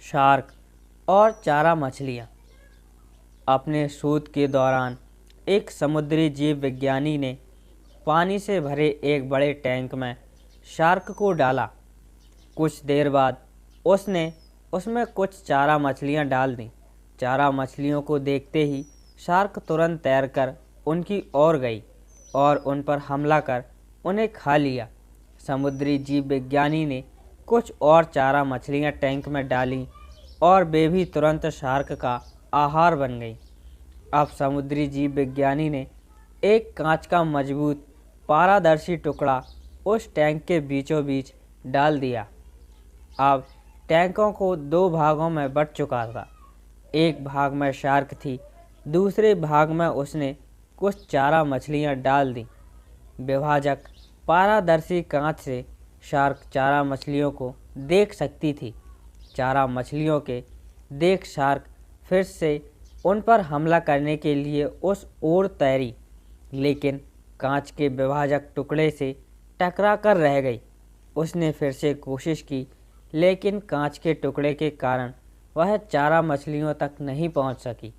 Shark और चारा मछलियाँ। अपने शोध के दौरान एक समुद्री जीव विज्ञानी ने पानी से भरे एक बड़े टैंक में शार्क को डाला। कुछ देर बाद उसने उसमें कुछ चारा मछलियाँ डाल दीं। चारा मछलियों को देखते ही शार्क तुरंत तैरकर उनकी ओर गई और उन पर हमला कर उन्हें खा लिया। समुद्री जीव विज्ञानी ने कुछ और चारा मछलियाँ टैंक में डालीं और वे भी तुरंत शार्क का आहार बन गईं। अब समुद्री जीव विज्ञानी ने एक कांच का मजबूत पारदर्शी टुकड़ा उस टैंक के बीचों बीच डाल दिया। अब टैंकों को दो भागों में बंट चुका था। एक भाग में शार्क थी, दूसरे भाग में उसने कुछ चारा मछलियाँ डाल दी। विभाजक पारदर्शी कांच से शार्क चारा मछलियों को देख सकती थी। चारा मछलियों के देख शार्क फिर से उन पर हमला करने के लिए उस ओर तैरी, लेकिन कांच के विभाजक टुकड़े से टकरा कर रह गई। उसने फिर से कोशिश की, लेकिन कांच के टुकड़े के कारण वह चारा मछलियों तक नहीं पहुंच सकी।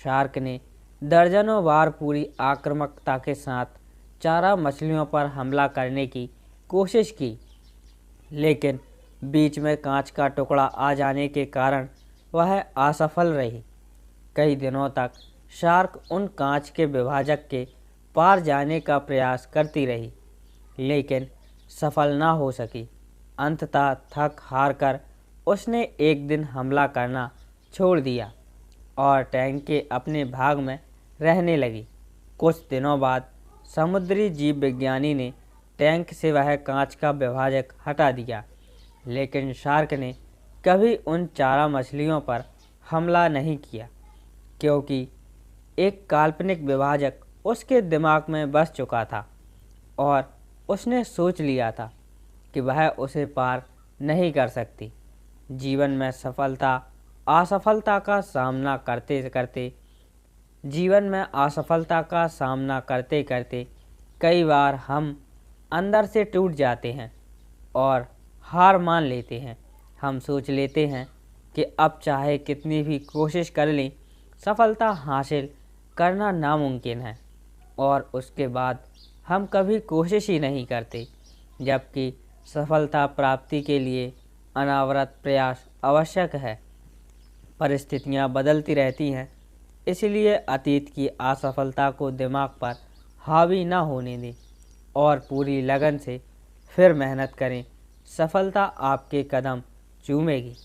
शार्क ने दर्जनों बार पूरी आक्रामकता के साथ चारा मछलियों पर हमला करने की कोशिश की, लेकिन बीच में कांच का टुकड़ा आ जाने के कारण वह असफल रही। कई दिनों तक शार्क उन कांच के विभाजक के पार जाने का प्रयास करती रही, लेकिन सफल न हो सकी। अंततः थक हार कर उसने एक दिन हमला करना छोड़ दिया और टैंक के अपने भाग में रहने लगी। कुछ दिनों बाद समुद्री जीव विज्ञानी ने टैंक से वह कांच का विभाजक हटा दिया, लेकिन शार्क ने कभी उन चारा मछलियों पर हमला नहीं किया, क्योंकि एक काल्पनिक विभाजक उसके दिमाग में बस चुका था और उसने सोच लिया था कि वह उसे पार नहीं कर सकती। जीवन में असफलता का सामना करते करते कई बार हम अंदर से टूट जाते हैं और हार मान लेते हैं। हम सोच लेते हैं कि अब चाहे कितनी भी कोशिश कर लें, सफलता हासिल करना नामुमकिन है, और उसके बाद हम कभी कोशिश ही नहीं करते, जबकि सफलता प्राप्ति के लिए अनवरत प्रयास आवश्यक है। परिस्थितियाँ बदलती रहती हैं, इसलिए अतीत की असफलता को दिमाग पर हावी न होने दें और पूरी लगन से फिर मेहनत करें। सफलता आपके कदम चूमेगी।